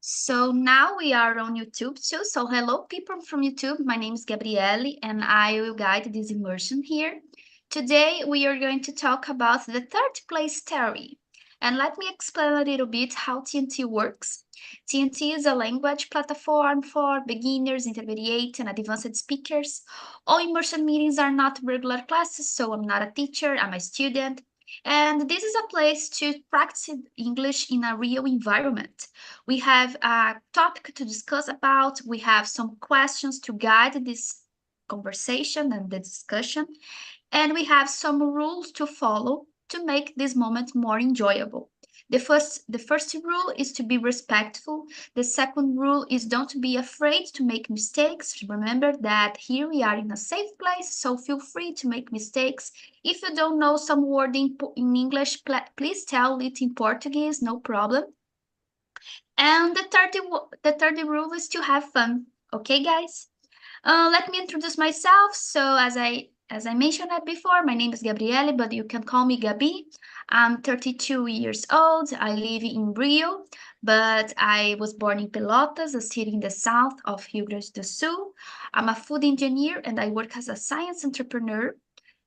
So now we are on YouTube too. So hello people from YouTube. My name is Gabriele and I will guide this immersion here. Today we are going to talk about the third place theory. And let me explain a little bit how TNT works. TNT is a language platform for beginners, intermediate, and advanced speakers. All immersion meetings are not regular classes, so I'm not a teacher, I'm a student. And this is a place to practice English in a real environment. We have a topic to discuss about. We have some questions to guide this conversation and the discussion. And we have some rules to follow to make this moment more enjoyable. The first rule is to be respectful. The second rule is don't be afraid to make mistakes. Remember that here we are in a safe place, so feel free to make mistakes. If you don't know some word in English, please tell it in Portuguese, no problem. And the third rule is to have fun. Okay, guys? Let me introduce myself. So as I mentioned that before, my name is Gabriele, but you can call me Gabi. I'm 32 years old. I live in Rio, but I was born in Pelotas, a city in the south of Rio Grande do Sul. I'm a food engineer and I work as a science entrepreneur.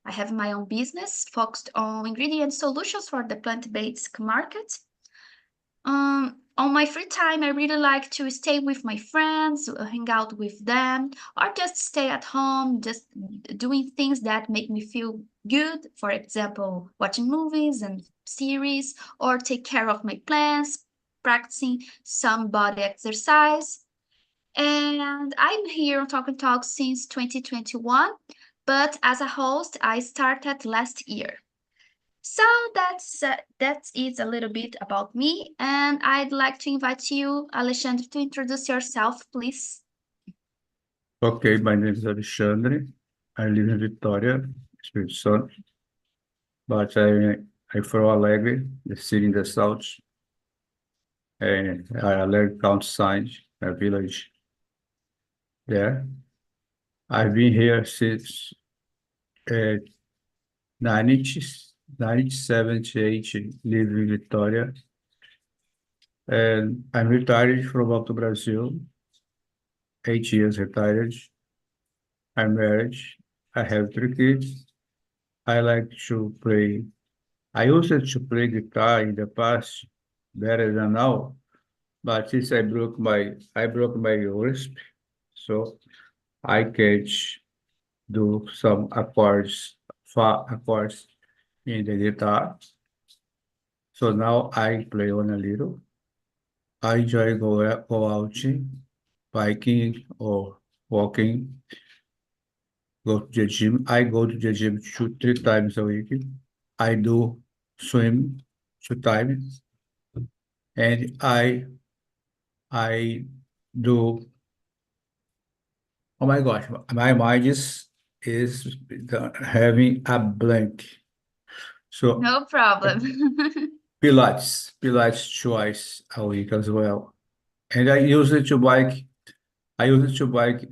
I have my own business focused on ingredient solutions for the plant-based market. On my free time, I really like to stay with my friends, hang out with them, or just stay at home, just doing things that make me feel good. For example, watching movies and series, or take care of my plants, practicing some body exercise. And I'm here on Talk and Talk since 2021, but as a host, I started last year. So that is a little bit about me, and I'd like to invite you, Alexandre, to introduce yourself, please. Okay, my name is Alexandre. I live in Vitória, Espírito Santo, but I'm from Alegre, the city in the south, and Alegre countryside, a village there. I've been here since uh, 90, 1978, live in Vitória, and I'm retired from Alto Brazil, 8 years retired. I'm married. I have 3 kids. I like to play. I used to play guitar in the past better than now, but since I broke my wrist, so I can't do some accords, fa accords in the guitar. So now I play on a little. I enjoy go out, biking or walking, go to the gym. I go to the gym 3 times a week. I do swim 2 times, and I do. Oh my gosh, my mind is having a blank. So No problem. Pilates twice a week as well. And I use it to bike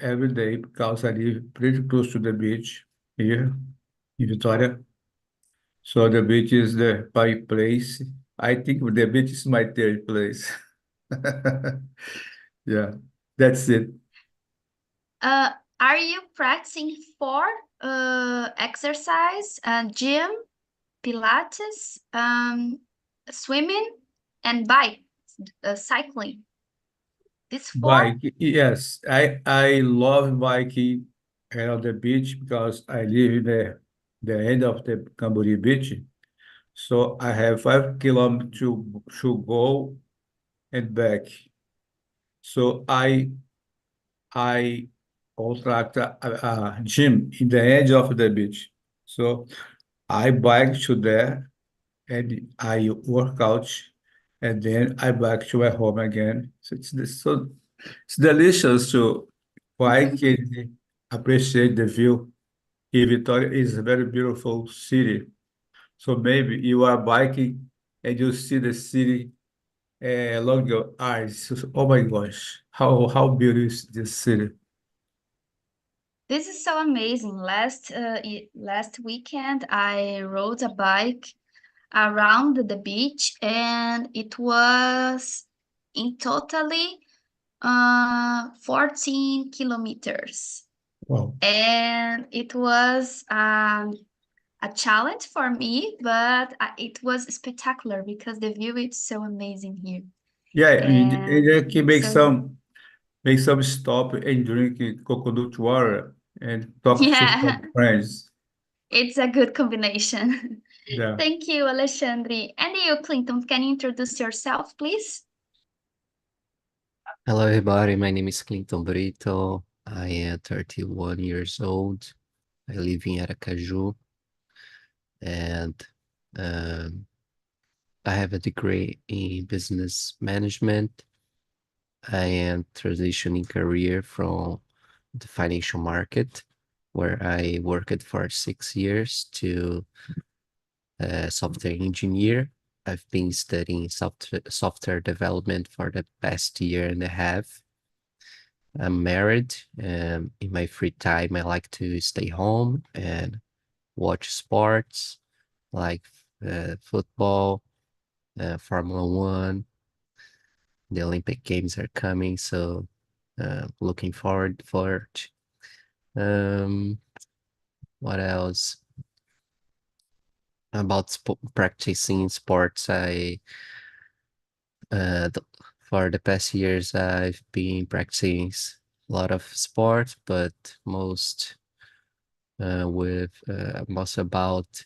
every day because I live pretty close to the beach here in Victoria. So the beach is my place. I think the beach is my third place. Yeah, that's it. uh, are you practicing for exercise, gym, Pilates, swimming, and bike, cycling? This four? Bike, yes, I love biking on the beach because I live in the end of the Cambori Beach. So I have 5 kilometers to go and back. So I contract a gym in the edge of the beach. So I bike to there and I work out, and then I back to my home again. So it's delicious to bike and appreciate the view. Here, Vitória is a very beautiful city. So maybe you are biking and you see the city along your eyes. Oh my gosh, how beautiful is this city? This is so amazing. Last weekend, I rode a bike around the beach, and it was in totally 14 kilometers. Wow. And it was a challenge for me, but it was spectacular because the view is so amazing here. Yeah, you And can so, make some stop and drink coconut water and talk to yeah, some friends. it's a good combination. Yeah. Thank you, Alexandre. And you, Clinton, can you introduce yourself, please? Hello, everybody. My name is Clinton Brito. I am 31 years old. I live in Aracaju, and um, I have a degree in business management. I am transitioning career from the financial market, where I worked for 6 years, to software engineer. I've been studying software development for the past year and a half. I'm married, and in my free time, I like to stay home and watch sports like football, Formula One. The Olympic Games are coming, so looking forward for it. Um, what else? About practicing sports, uh, th- for the past years, I've been practicing a lot of sports, but most about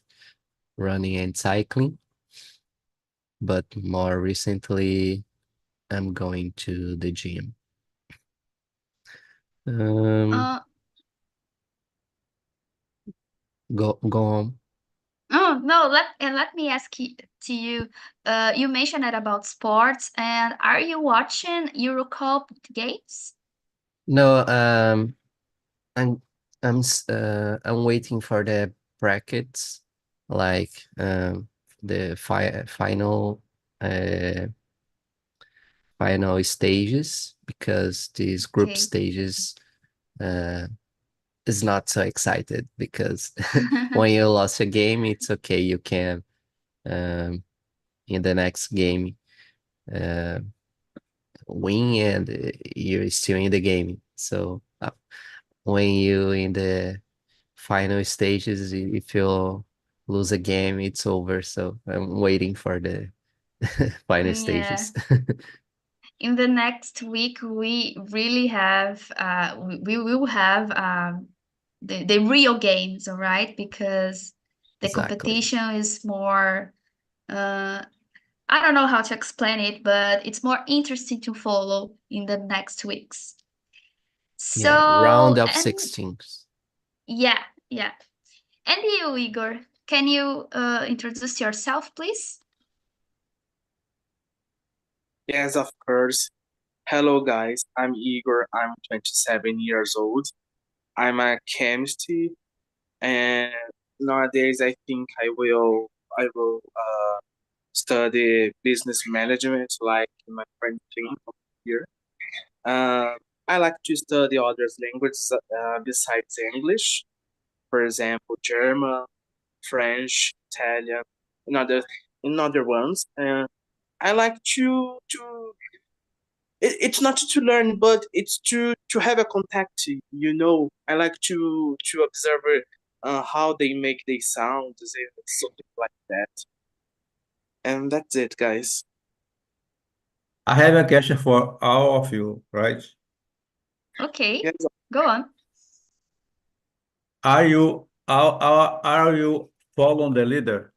running and cycling. But more recently, I'm going to the gym. Um, Uh, go on. oh no, let me ask you to you. You mentioned it about sports, and are you watching Euro Cup games? No, I'm I'm waiting for the brackets, like the uh final stages, because these group Okay. stages uh is not so excited, because when you lost a game, it's okay. You can um in the next game uh win, and you're still in the game. So when you in the final stages, if you lose a game, it's over. So I'm waiting for the final Yeah. stages. In the next week, we really have we will have the real games, all right? Because the Exactly. competition is more I don't know how to explain it, but it's more interesting to follow in the next weeks. Yeah, So, round of and 16s. yeah, yeah. And you, Igor, can you introduce yourself, please? Yes, of course. Hello, guys. I'm Igor. I'm 27 years old. I'm a chemist, and nowadays I will study business management, like my friend Tim here. Uh, I like to study other languages besides English, for example, German, French, Italian, and other ones. And I like it's not to learn, but it's to have a contact. I like to observe how they make their sounds and something like that. And that's it, guys. I have a question for all of you, right? Okay, Yes, go on. Are you following the leader?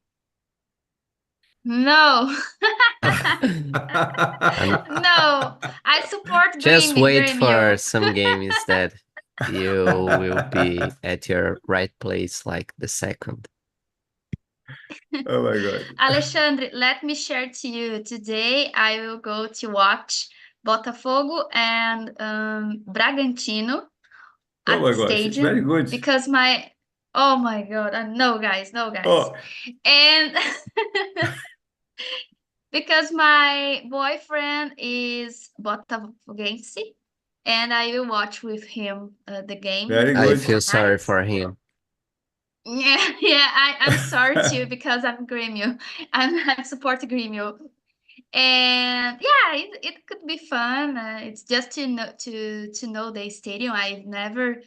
No, And no, I support just wait for Grêmio. some games that you will be at your right place, like the second. Oh my God. Alexandre, let me share to you. Today I will go to watch Botafogo and Bragantino Oh at my the gosh, it's very stadium good. because my oh my god, no guys, no guys. Oh, And because my boyfriend is Botafoguense and I will watch with him the game very I good. feel sorry tonight. for him. Yeah, I'm sorry too because I'm Grêmio. I support Grêmio. And yeah, it could be fun. It's just to know the stadium. I've never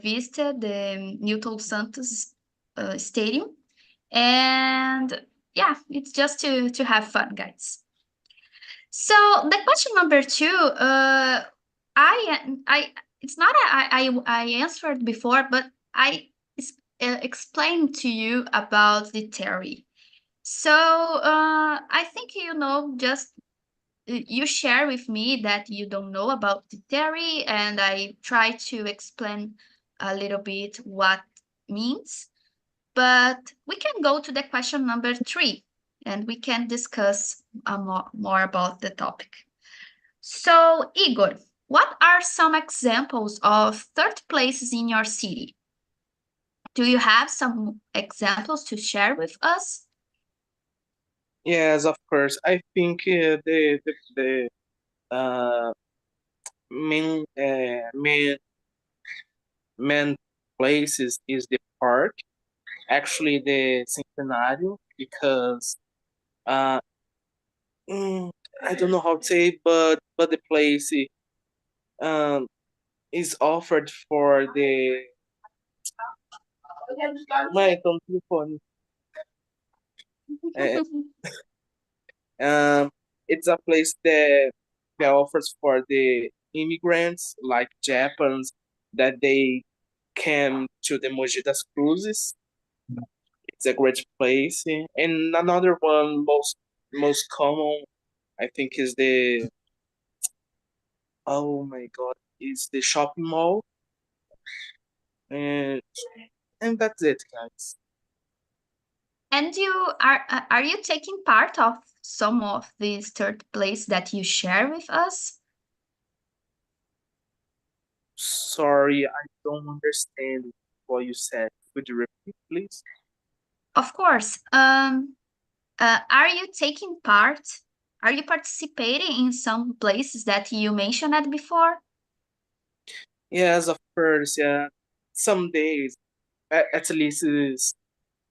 visited the Newton Santos stadium, and yeah, it's just to have fun, guys. So the question number two, I it's not I answered before, but I explained to you about the theory. So I think just you share with me that you don't know about the theory, and I try to explain a little bit what means. But we can go to the question number three, and we can discuss more about the topic. So, Igor, what are some examples of third places in your city? Do you have some examples to share with us? Yes, of course. I think the uh, main main places is the park, actually the Centenário, because uh, mm, I don't know how to say, but the place um is offered for the mãe, tô no telefone. É, it's a place that offers for the immigrants like Japans that they came to the Mogi das Cruzes. It's a great place. And another one most common I think is the oh my god, is the shopping mall. And and that's it, guys. And are you taking part of some of these third place that you share with us? Sorry, I don't understand what you said. Could you repeat, please? Of course. Are you taking part? Are you participating in some places that you mentioned before? Yes, of course. Yeah, some days, at least is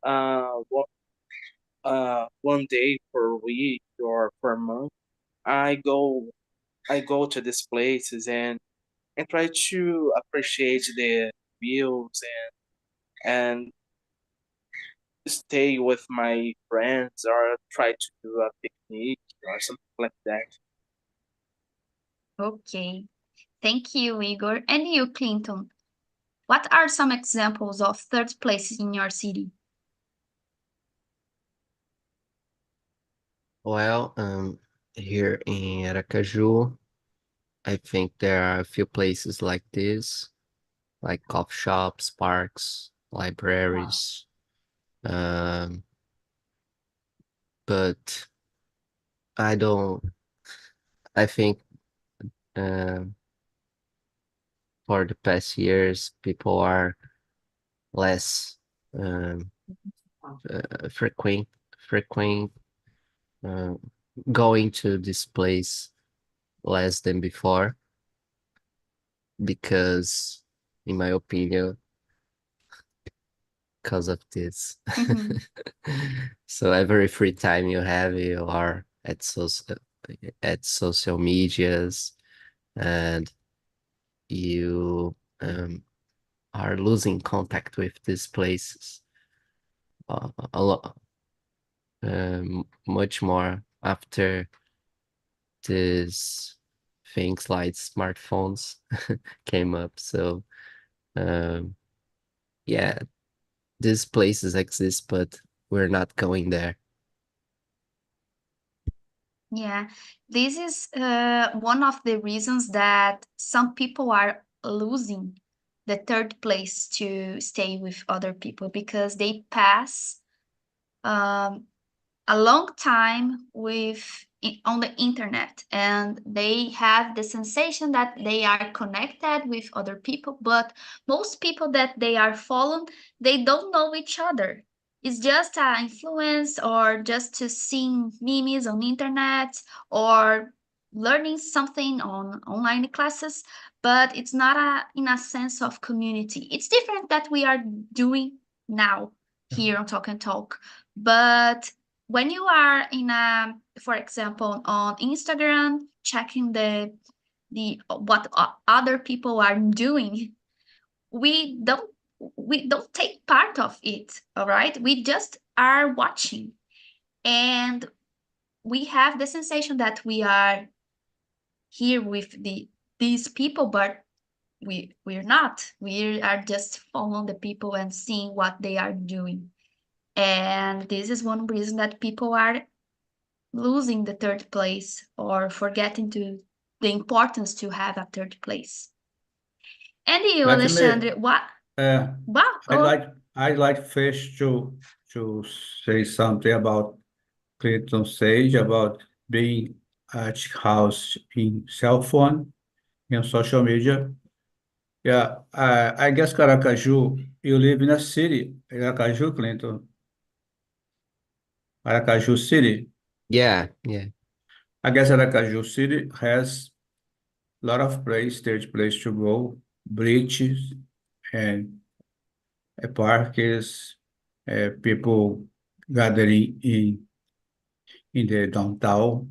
one one day per week or per month. I go I go to these places and try to appreciate the views and stay with my friends or try to do a picnic or something like that. Okay. Thank you, Igor. And you, Clinton? What are some examples of third places in your city? Well, here in Aracaju, I think there are a few places like this, like coffee shops, parks, libraries. Um, but I don't. I think um, for the past years, people are less um, frequent uh, going to this place less than before because, in my opinion, because of this. Mhm. So every free time you have, you are at social medias, and you are losing contact with these places a lot, much more after these things like smartphones came up. So um, yeah, these places exist, but we're not going there. Yeah, this is one of the reasons that some people are losing the third place to stay with other people because they pass um, a long time on the internet, and they have the sensation that they are connected with other people, but most people that they are following, they don't know each other. It's just an influence or just to seeing memes on internet or learning something on online classes, but it's not in a sense of community. It's different that we are doing now here on Talk and Talk, but when you are in a, for example, on Instagram, checking the what other people are doing, we don't we don't take part of it, all right? We just are watching, and we have the sensation that we are here with these people, but we're not. We are just following the people and seeing what they are doing. And this is one reason that people are losing the third place or forgetting to the importance to have a third place. And you, Let me, Alexandre, what? uh, Wow, go. I'd like first to say something about Clinton Sage, about being at house in cell phone and social media. Yeah, I guess Caracaju, you live in a city, Aracaju, Clinton, Aracaju City. Yeah, yeah. I guess Aracaju City has a lot of place, there's place to go, beaches and parks, people gathering in the downtown.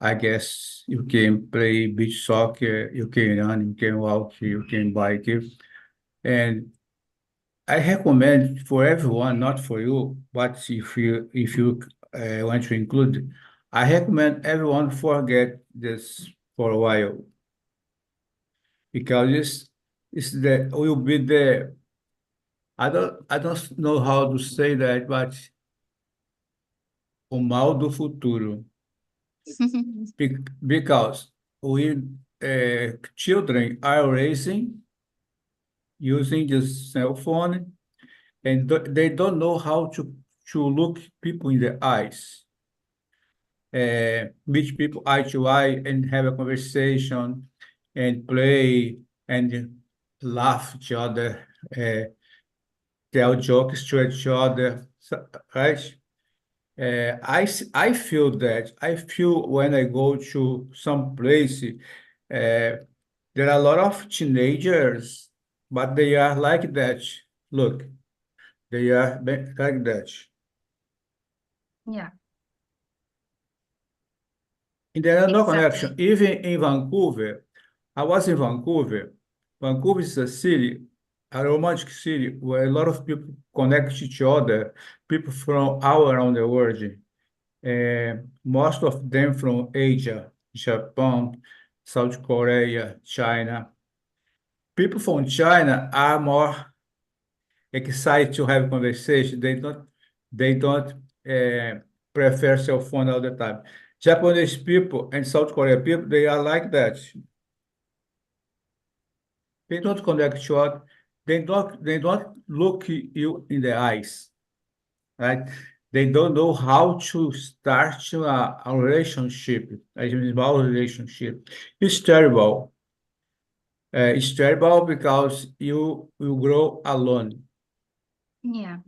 I guess you can play beach soccer, you can run, you can walk, you can bike. And I recommend for everyone, not for you, but if you want to include, I recommend everyone forget this for a while because this the will be the I don't know how to say that, but o mal do futuro. Because we children are raising using this cell phone and they don't know how to look people in the eyes, meet people eye to eye and have a conversation and play and laugh each other, uh, tell jokes to each other, right? I feel that. I feel when I go to some place, there are a lot of teenagers, but they are like that. Look, they are like that. Yeah, And there are no connection. exactly. Even in Vancouver, I was in Vancouver. Vancouver is a city, a romantic city where a lot of people connect each other, people from all around the world. Most of them from Asia, Japan, South Korea, China. People from China are more excited to have conversation. They don't prefer cell phone all the time. Japanese people and South Korean people, they are like that. They don't connect to other. They don't look you in the eyes, right? They don't know how to start a relationship, a small relationship. It's terrible. It's terrible because you will grow alone. Yeah.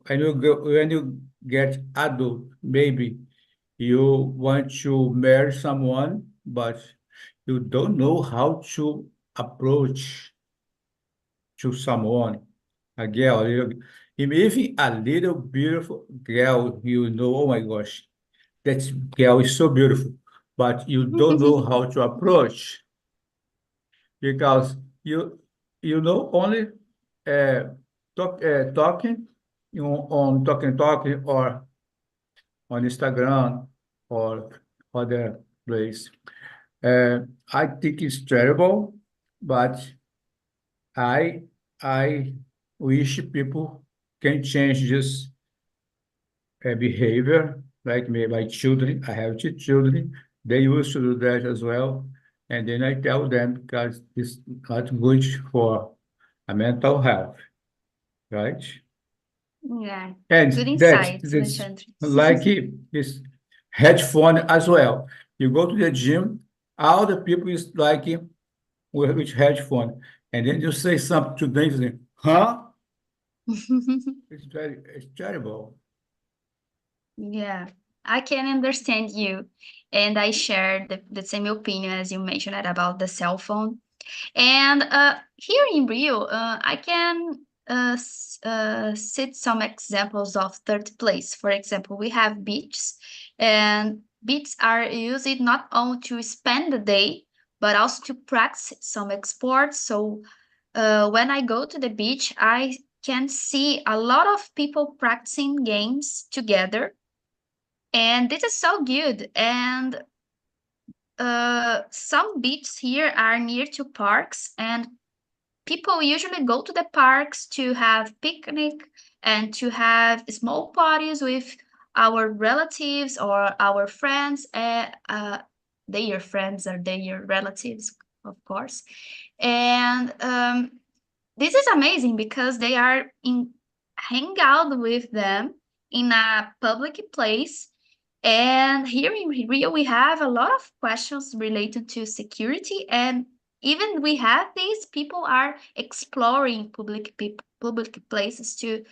When you get adult, maybe you want to marry someone, but you don't know how to approach to someone, a girl, even a little beautiful girl, oh my gosh, that girl is so beautiful, but you don't know how to approach because you know only uh, talking on talking or on Instagram or other place. I think it's terrible, but I I wish people can change this behavior. Like my children, I have two children. They used to do that as well, and then I tell them because it's not good for a mental health, right? Yeah. And Good that insights, this Alexandre. like this headphone as well. You go to the gym, all the people is like with headphone, and then you say something to them, say, huh? It's terrible. Yeah, I can understand you. And I share the same opinion as you mentioned about the cell phone. And here in Rio, I can cite some examples of third place. For example, we have beaches, and beaches are used not only to spend the day, but also to practice some sports. So when I go to the beach, I can see a lot of people practicing games together, and this is so good. And some beaches here are near to parks, and people usually go to the parks to have picnic and to have small parties with our relatives or our friends. Their friends or their relatives, of course. And this is amazing because they are in hang out with them in a public place. And here in Rio, we have a lot of questions related to security, and even we have these people are exploring public places to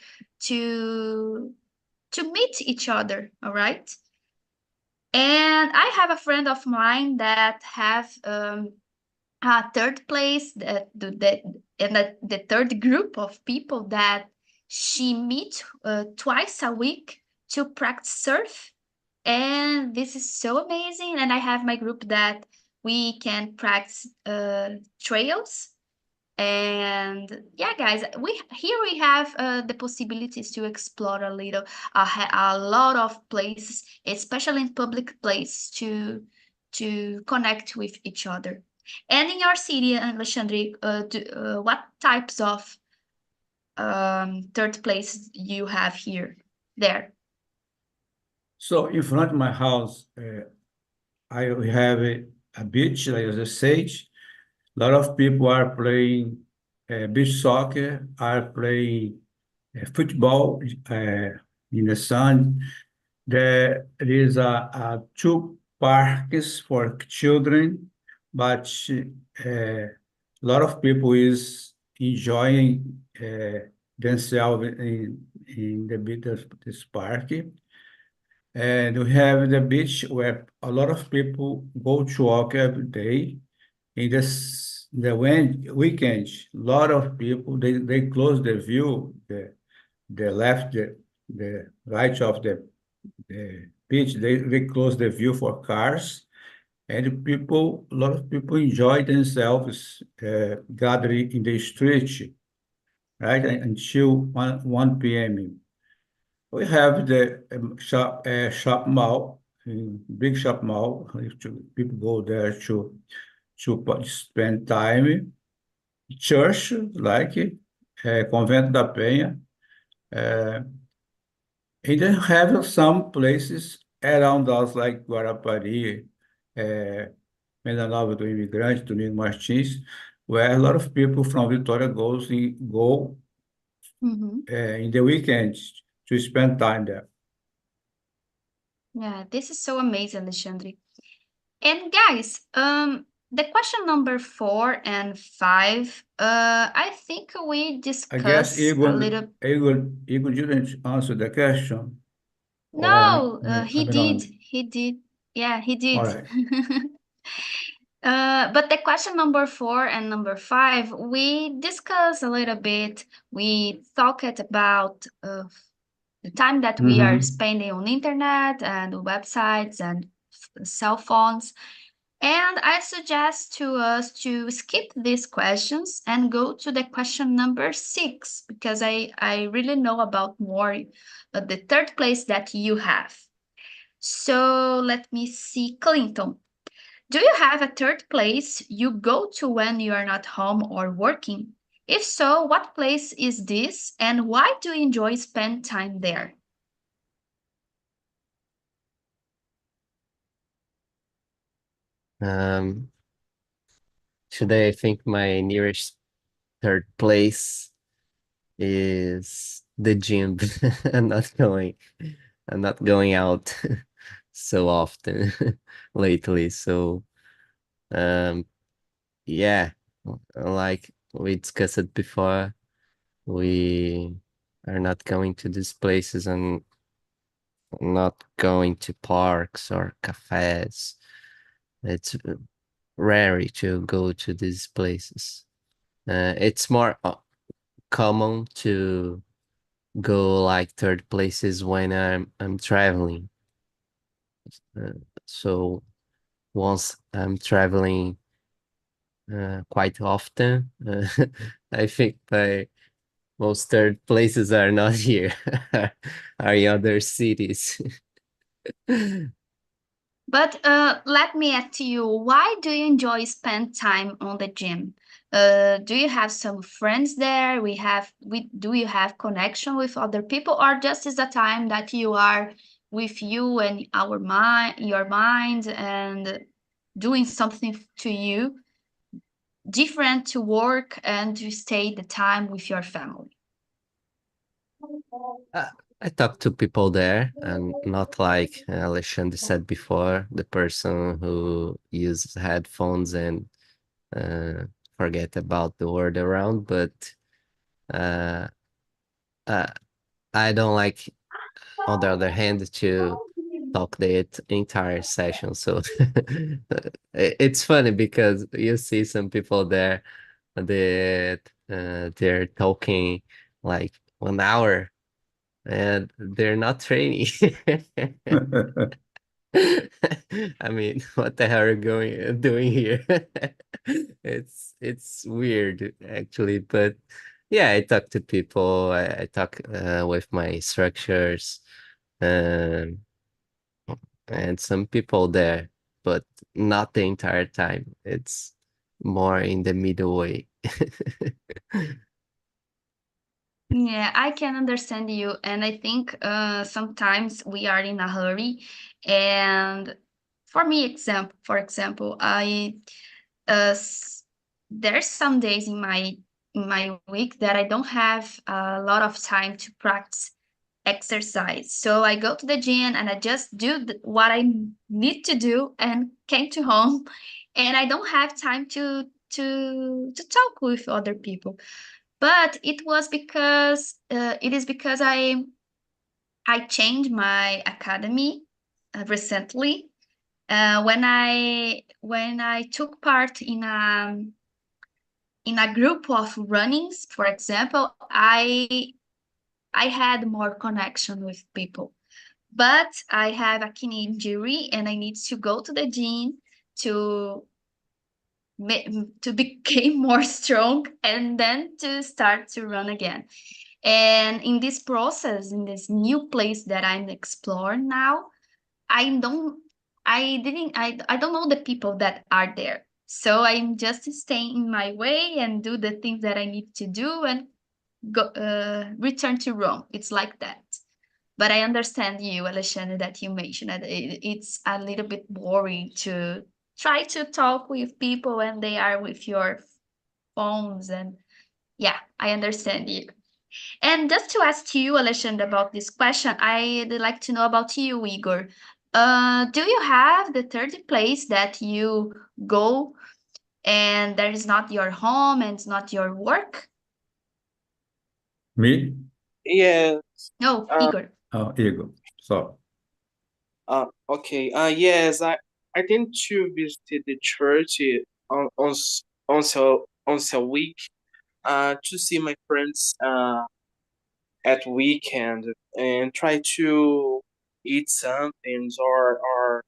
to meet each other. All right, and I have a friend of mine that have a third place that and the third group of people that she meet twice a week to practice surf, and this is so amazing. And I have my group that we can practice trails. And yeah, guys, we have the possibilities to explore a little, a lot of places, especially in public places, to connect with each other. And in your city, Alexandre, what types of third places you have here, there? So in front of my house, I have a beach, like I said. A lot of people are playing beach soccer, are playing football in the sun. There is a two parks for children, but a lot of people is enjoying themselves in the beach, this park. And we have the beach where a lot of people go to walk every day. In weekend, a lot of people they close the view, the left, the right of the beach. They close the view for cars, and a lot of people enjoy themselves gathering in the street, right, until 1 p.m. We have the shop mall, big shop mall. People go there to spend time. Church, like Convento da Penha. And then have some places around us, like Guarapari, Venda Nova do Imigrante, Domingo Martins, where a lot of people from Vitória go in the weekends to spend time there. Yeah, this is so amazing, Alexandre. And guys, the question number 4 and 5, I think we I guess discuss a Igor, little. Igor didn't answer the question, or No, he I'm did. wrong. He did. Yeah, he All did. right. But the question number 4 and number 5, we discussed a little bit. We talked about the time that we are Mm-hmm. spending on internet and websites and cell phones. And I suggest to us to skip these questions and go to the question number 6, because I really know about more the third place that you have. So let me see, Clinton. Do you have a third place you go to when you are not home or working? If so, what place is this and why do you enjoy spend time there? Today I think my nearest third place is the gym. I'm not going I'm not going out so often lately. So yeah, like we discussed before, we are not going to these places and not going to parks or cafes. It's rare to go to these places. It's more common to go like third places when I'm traveling. So once I'm traveling quite often, I think my most third places are not here, are in other cities. But let me ask you, why do you enjoy spend time on the gym? Do you have some friends there? Do you have connection with other people, or just is the time that you are with you and your mind, and doing something to you different to work and to stay the time with your family? Uh, I talk to people there, and not like Alexandre said before, the person who uses headphones and uh, forget about the world around. But uh, uh, I don't like, on the other hand, to talk the entire session. So it's funny because you see some people there that they're talking like 1 hour and they're not training. I mean, what the hell are you doing here? It's weird actually, but yeah, I talk to people. I talk with my structures, um, and some people there, but not the entire time. It's more in the middle way. Yeah, I can understand you, and I think sometimes we are in a hurry. And for example, uh, there's some days in my week that I don't have a lot of time to practice exercise. So I go to the gym and I just do what I need to do and came to home, and I don't have time to talk with other people. But it is because I changed my academy recently. When I took part in a group of runnings, for example, I had more connection with people. But I have a knee injury and I need to go to the gym to to become more strong and then to start to run again. And in this process, in this new place that I'm exploring now, I don't I don't know the people that are there. So I'm just staying in my way and do the things that I need to do and go return to Rome. It's like that. But I understand you, Alexandre, that you mentioned that it's a little bit boring to try to talk with people when they are with your phones. And yeah, I understand you. And just to ask you, Alexandre, about this question, I'd like to know about you, Igor. Do you have the third place that you go and that is not your home and it's not your work? Me? Yeah. No, Uh, Igor. Oh, Igor. So, okay. Yes, I tend to visit the church once a week. To see my friends at weekend and try to eat something or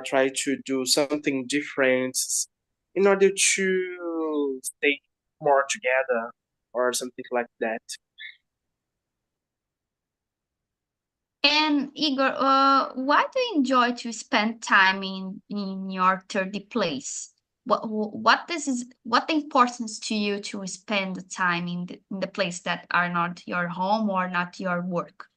try to do something different in order to stay more together or something like that. And Igor, why do you enjoy to spend time in your third place? What the importance to you to spend the time in the place that are not your home or not your work?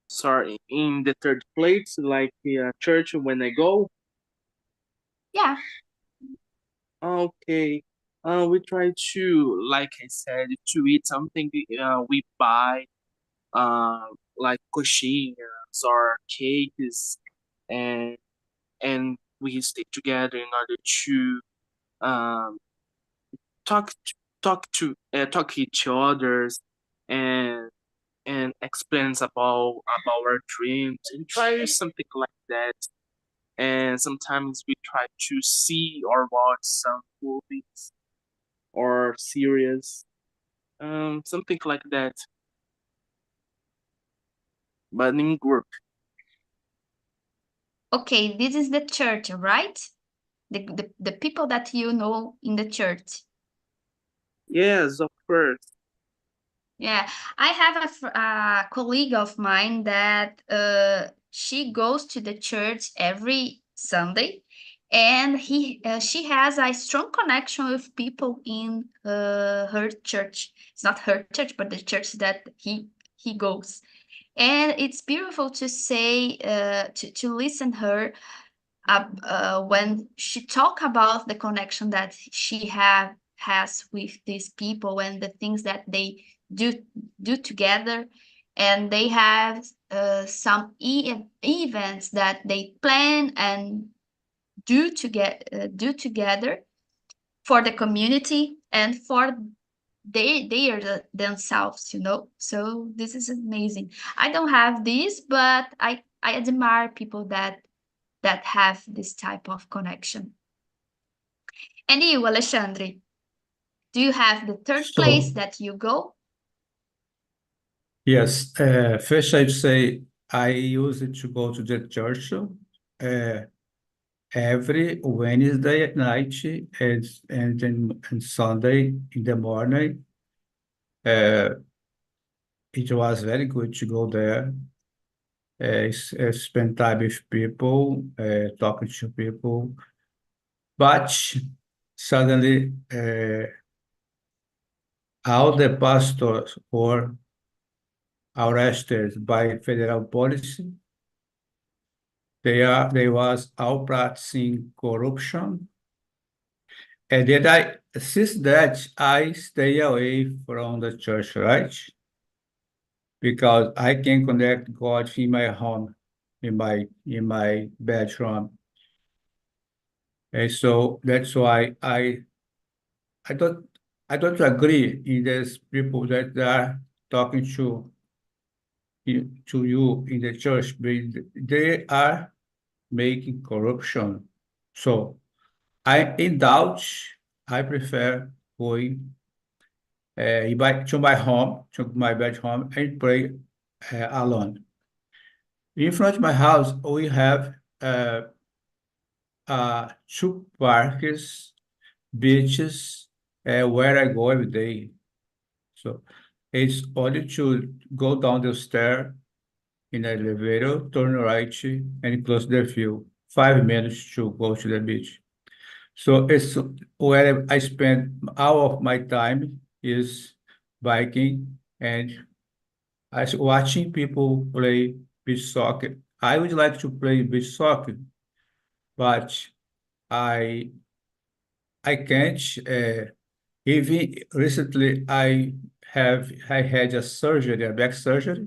Sorry, in the third place, like the church when I go. Yeah. Okay. We try to, like I said, to eat something. We buy like coxinhas or cakes, and and we stay together in order to um talk talk each others and explains about our dreams and try something like that. and sometimes we try to see or watch some movies or series, something like that, but in group. Okay, this is the church, right? The people that you know in the church. Yes, of course. Yeah, I have a colleague of mine that she goes to the church every Sunday, and she has a strong connection with people in her church. It's not her church, but the church that he goes, and it's beautiful to say to listen her when she talk about the connection that she has with these people and the things that they do do together, and they have some events that they plan and do together for the community and for they are themselves, you know. So this is amazing. I don't have this, but I admire people that have this type of connection. And you, Alexandre, do you have the third place So, that you go? yes, first I'd say I used to go to the church every Wednesday at night and then and Sunday in the morning. Uh, it was very good to go there, spend time with people, talking to people. But suddenly, all the pastors were arrested by federal police. They was all practicing corruption. And then since that, I stay away from the church, right? Because I can connect God in my home, in my bedroom. And so that's why I don't I don't agree in these people that are talking to you in the church, but they are making corruption. So I indulge. I prefer going to my home, to my bedroom, and pray alone. In front of my house, we have uh, two parks, beaches, where I go every day. So it's only to go down the stair in the elevator, turn right, and close the view. 5 minutes to go to the beach. So it's where I spend all of my time is biking and watching people play beach soccer. I would like to play beach soccer, but I I can't. Even recently, I had a surgery, a back surgery.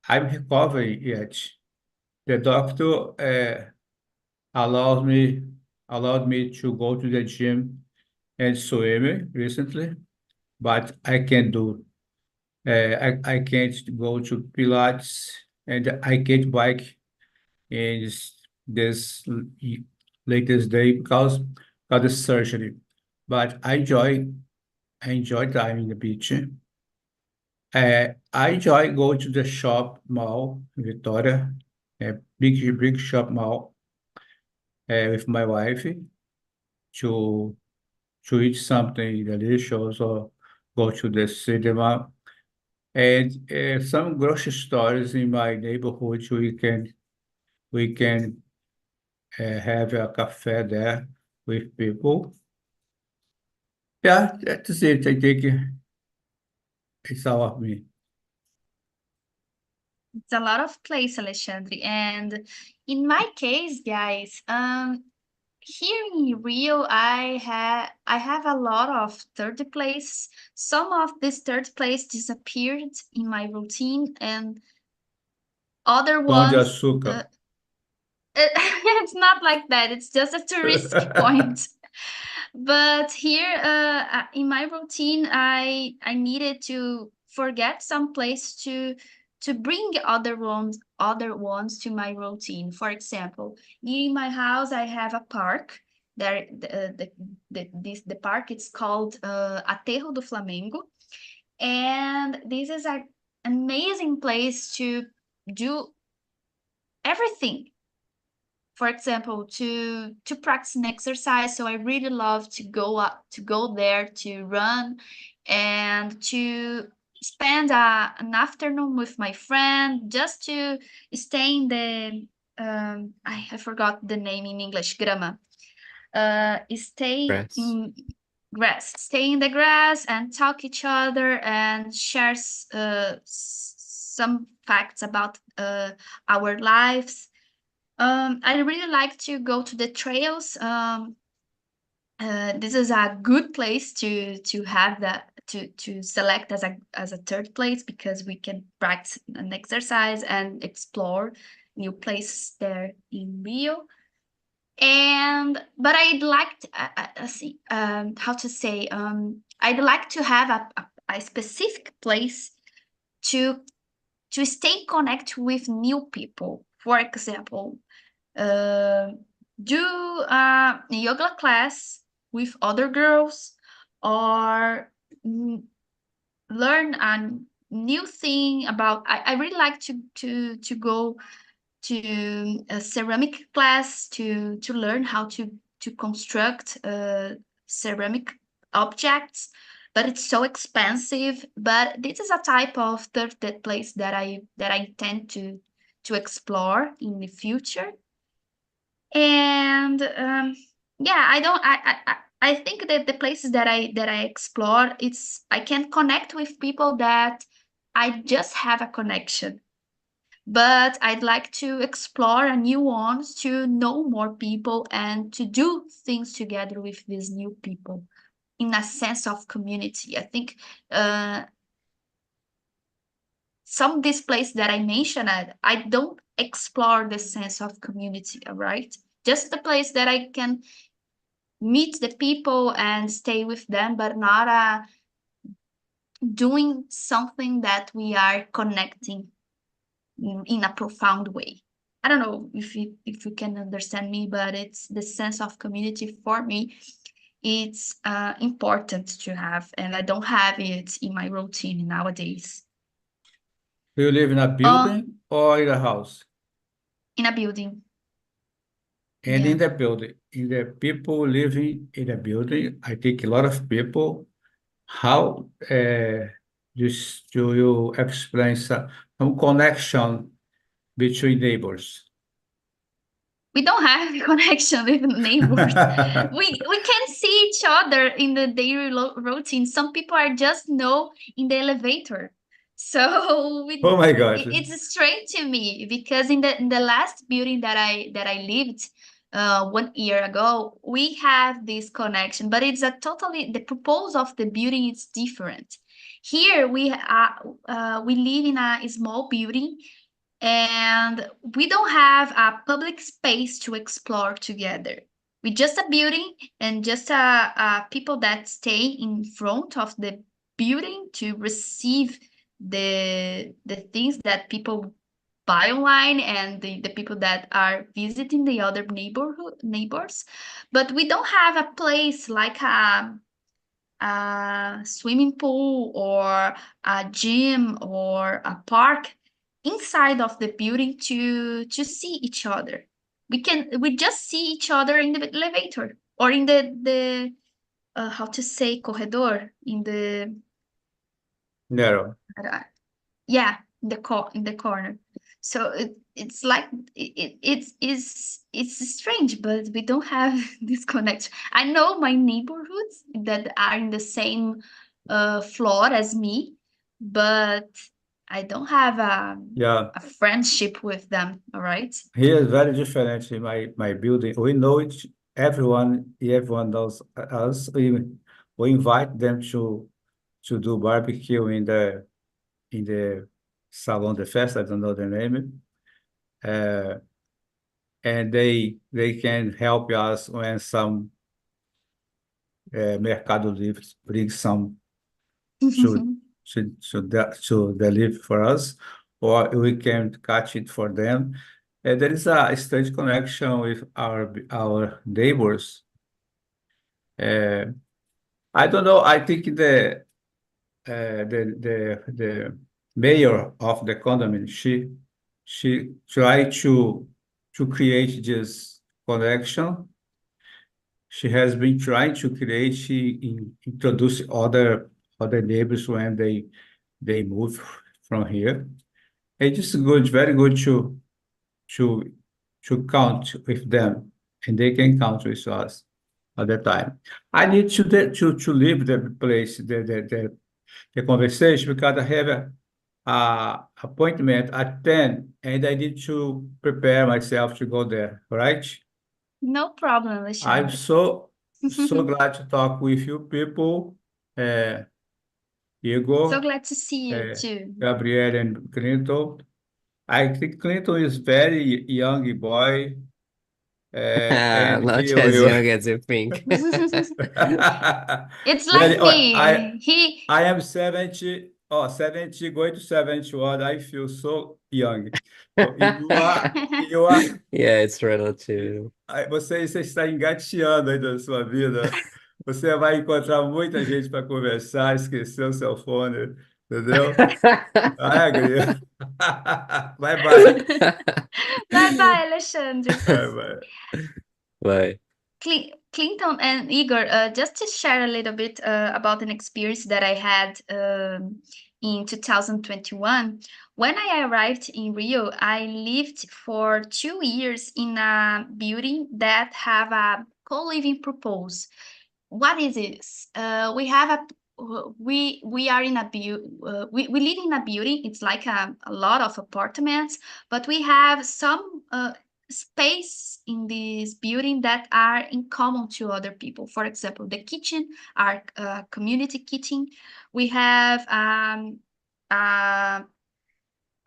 I'm recovering yet. The doctor allowed me allowed me to go to the gym and swim recently, but I can't do. I can't go to Pilates and I can't bike in this latest day because of the surgery. But I enjoy time in the beach. I enjoy going to the shop mall in Victoria, a big shop mall with my wife to to eat something delicious or go to the cinema. And some grocery stores in my neighborhood, we can have a cafe there with people. Yeah, that's it. I think it's all of me. It's a lot of place, Alexandre. And in my case, guys, here in Rio, I have a lot of third place. Some of this third place disappeared in my routine, and other Pão de ones, açúcar. it's not like that. It's just a touristic point. But here, in my routine, I needed to forget some place to bring other ones to my routine. For example, in my house, I have a park. There, the park, it's called Aterro do Flamengo, and this is an amazing place to do everything. For example, to practice an exercise. So I really love to go there to run and to spend an afternoon with my friend, just to stay in the I forgot the name in English, grama. Stay Grass. in grass, stay in the grass and talk each other and share some facts about our lives. I really like to go to the trails. This is a good place to have that, to select as a third place, because we can practice an exercise and explore new places there in Rio. But I'd like to, see, how to say, I'd like to have a specific place to stay connected with new people. For example, do a yoga class with other girls, or learn a new thing about. I really like to go to a ceramic class to learn how to construct ceramic objects, but it's so expensive. But this is a type of third place that I intend to explore in the future. And yeah, I think that the places that I explore, I can connect with people that I just have a connection, but I'd like to explore a new ones, to know more people and to do things together with these new people in a sense of community. I think some of these places that I mentioned, I don't explore the sense of community, all right? Just the place that I can meet the people and stay with them, but not doing something that we are connecting in a profound way. I don't know if you can understand me, but it's the sense of community for me. It's important to have, and I don't have it in my routine nowadays. Do you live in a Uh, building or in a house? in a building, And yeah. in the building, in the people living in the building, I think a lot of people, how do you explain some connection between neighbors? We don't have connection with neighbors. We can see each other in the daily routine. Some people are just know in the elevator. So Oh my God. it's strange to me, because in the last building that I lived 1 year ago, we have this connection, but it's a totally, the purpose of the building is different. Here we live in a small building, and we don't have a public space to explore together. We just a building, and just people that stay in front of the building to receive the things that people buy online, and the people that are visiting the other neighbors. But we don't have a place like a swimming pool or a gym or a park inside of the building to see each other. We just see each other in the elevator, or in the how to say, corredor, in the Narrow. yeah, in the corner. So it's like it's strange, but we don't have this connection. I know my neighborhoods that are in the same floor as me, but I don't have Yeah. a friendship with them. All right. Here is very different in my building. We know everyone knows us. We invite them to do barbecue in the Salão de Festa, I don't know the name. And they can help us when some Mercado Livre brings some to deliver for us, or we can catch it for them. And there is a strange connection with our neighbors. I don't know. I think the mayor of the condominium, she tried to create this connection. She has been trying to create. Introduce other neighbors when they move from here. It is good, very good to to count with them, and they can count with us at the time. I need to leave the place, the conversation, because I have a appointment at 10, and I need to prepare myself to go there, right? No problem, I'm Alexandre. so glad to talk with you people, uh, So Igor, glad to see you too. Gabriel, and Clinton. I think Clinton is very young boy, and Not he as will. young as you think. It's Very, like oh, me. I am 70, going to 71. I feel so young. So you are, Yeah, it's relative. você está engateando aí da sua vida. Você vai encontrar muita gente para conversar, esquecer o seu fone, entendeu? I agree. Bye bye. Bye bye, Alexandre. Bye bye. Bye. Clinton and Igor, just to share a little bit about an experience that I had in 2021. When I arrived in Rio, I lived for 2 years in a building that have a co-living purpose. What is this? We have we are in a we live in a building. It's like a lot of apartments, but we have some space in this building that are in common to other people. For example, the kitchen, our community kitchen. We have a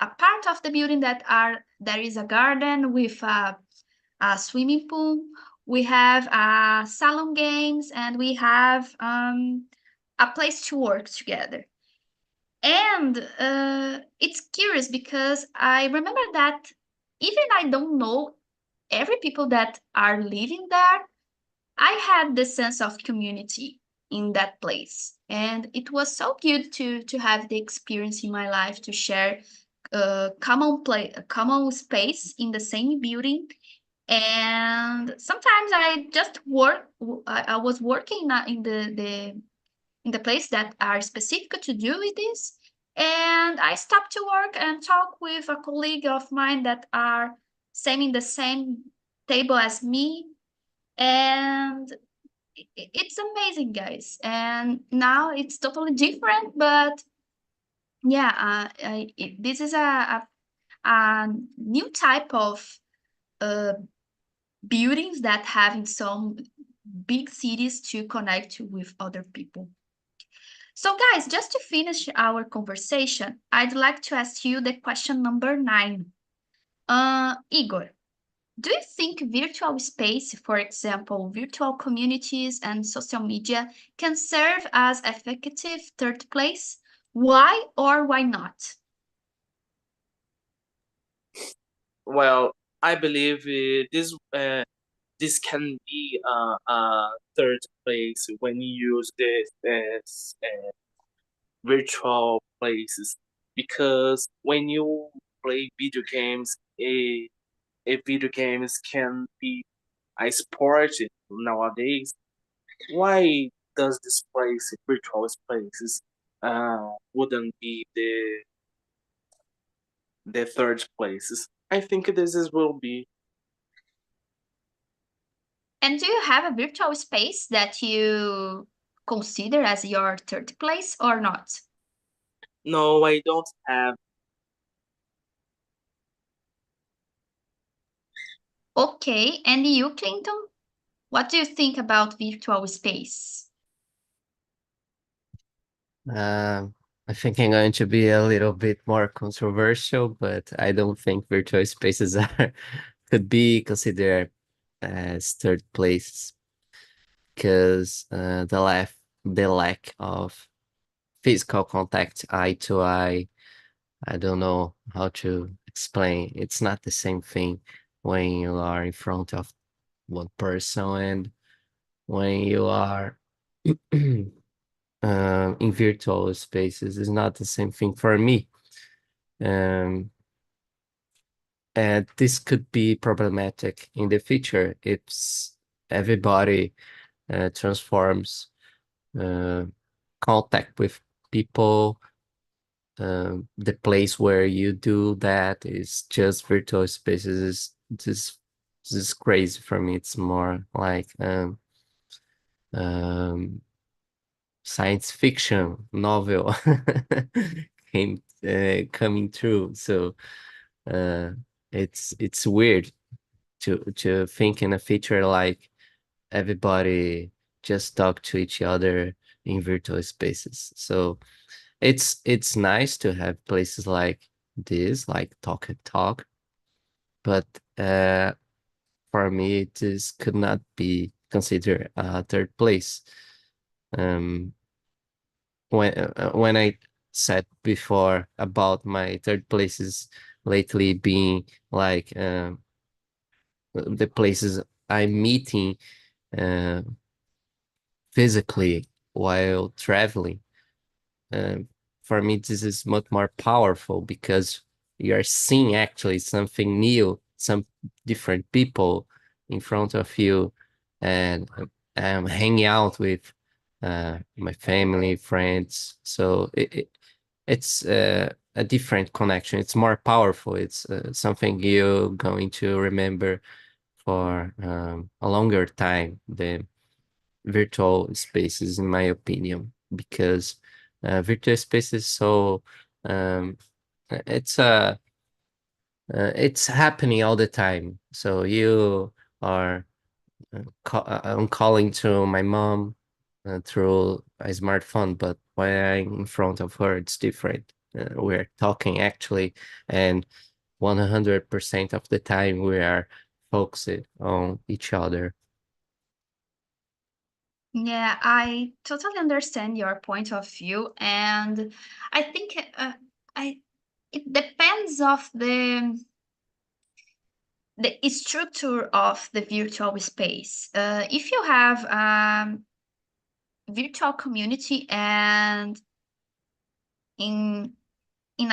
part of the building there is a garden with a swimming pool. We have salon games, and we have a place to work together. And it's curious because I remember that even I don't know every people that are living there, I had the sense of community in that place. And it was so good to have the experience in my life to share a common space in the same building. And sometimes I just work. I was working in the place that are specific to do with this, and I stopped to work and talk with a colleague of mine that are same in the same table as me, and it's amazing, guys. And now it's totally different, but yeah, this is a new type of uh, buildings that have in some big cities to connect with other people. So, guys, just to finish our conversation, I'd like to ask you the question number 9. Igor, do you think virtual space, for example, virtual communities and social media, can serve as effective third place? Why or why not? Well, I believe this can be a third place when you use this as virtual places, because when you play video games, a video games can be a sport nowadays. Why does this place, virtual places, wouldn't be the third places? I think will be. And do you have a virtual space that you consider as your third place or not? No, I don't have. Okay, and you, Clinton? What do you think about virtual space? I think I'm going to be a little bit more controversial, but I don't think virtual spaces are could be considered as third place because the lack of physical contact eye to eye I don't know how to explain. It's not the same thing when you are in front of one person and when you are in virtual spaces. It's not the same thing for me. Um, and this could be problematic in the future if everybody transforms contact with people. The place where you do that is just virtual spaces. This is crazy for me. It's more like science fiction novel coming true. So it's weird to think in a future like everybody just talk to each other in virtual spaces. So it's nice to have places like this, like Talk and Talk, but for me, this could not be considered a third place. Um, when I said before about my third places lately being like the places I'm meeting uh, physically while traveling. Um, for me, this is much more powerful because you are seeing actually something new, some different people in front of you, and I'm hanging out with my family, friends. So it's a different connection. It's more powerful. It's something you're going to remember for a longer time than virtual spaces, in my opinion, because virtual spaces so um, it's it's happening all the time. So you are I'm calling to my mom through a smartphone, but when I'm in front of her, it's different. We're talking actually, and 100% of the time we are focused on each other. Yeah, I totally understand your point of view, and I think I it depends of the structure of the virtual space. If you have virtual community and in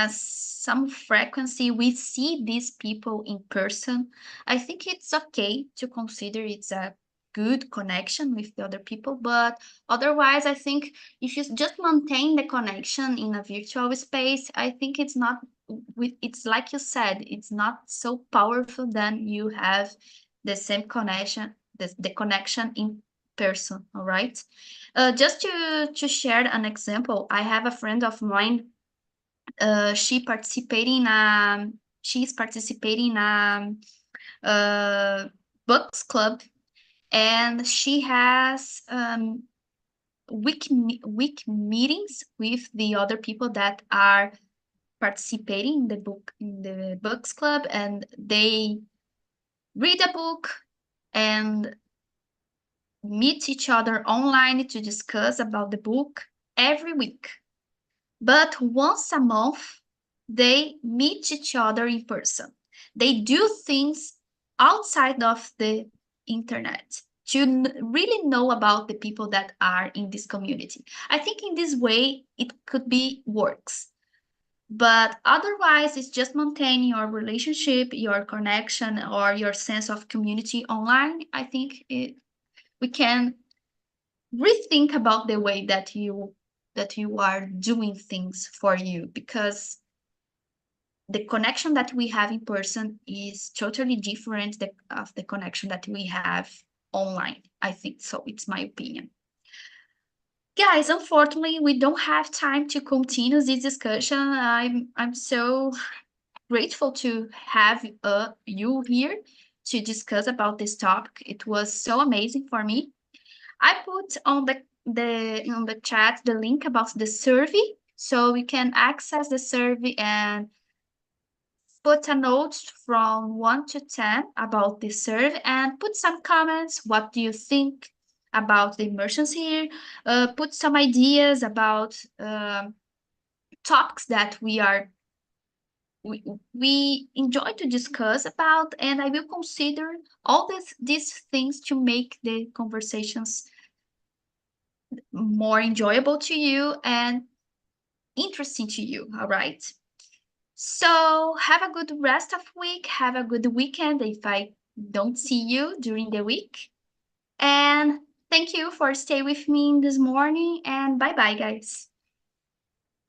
some frequency we see these people in person, I think it's okay to consider it's a good connection with the other people. But otherwise, I think if you just maintain the connection in a virtual space, I think it's not it's like you said, it's not so powerful than you have the same connection, the connection in person. All right. Just to share an example, I have a friend of mine. She participating she's participating books club, and she has week meetings with the other people that are participating in the books club, and they read a book and meet each other online to discuss about the book every week. But once a month, they meet each other in person. They do things outside of the internet to really know about the people that are in this community. I think in this way it could be works. But otherwise, it's just maintain your relationship, your connection, or your sense of community online. I think we can rethink about the way that you are doing things for you, because the connection that we have in person is totally different of the connection that we have online. I think so. It's my opinion. Guys, unfortunately, we don't have time to continue this discussion. I'm so grateful to have you here to discuss about this topic. It was so amazing for me. I put on the chat the link about the survey, so we can access the survey and put a note from 1 to 10 about the survey and put some comments. What do you think about the immersions here? Put some ideas about topics that we are we enjoy to discuss about, and I will consider all these things to make the conversations more enjoyable to you and interesting to you. All right. So have a good rest of week. Have a good weekend if I don't see you during the week. And thank you for staying with me this morning. And bye bye, guys.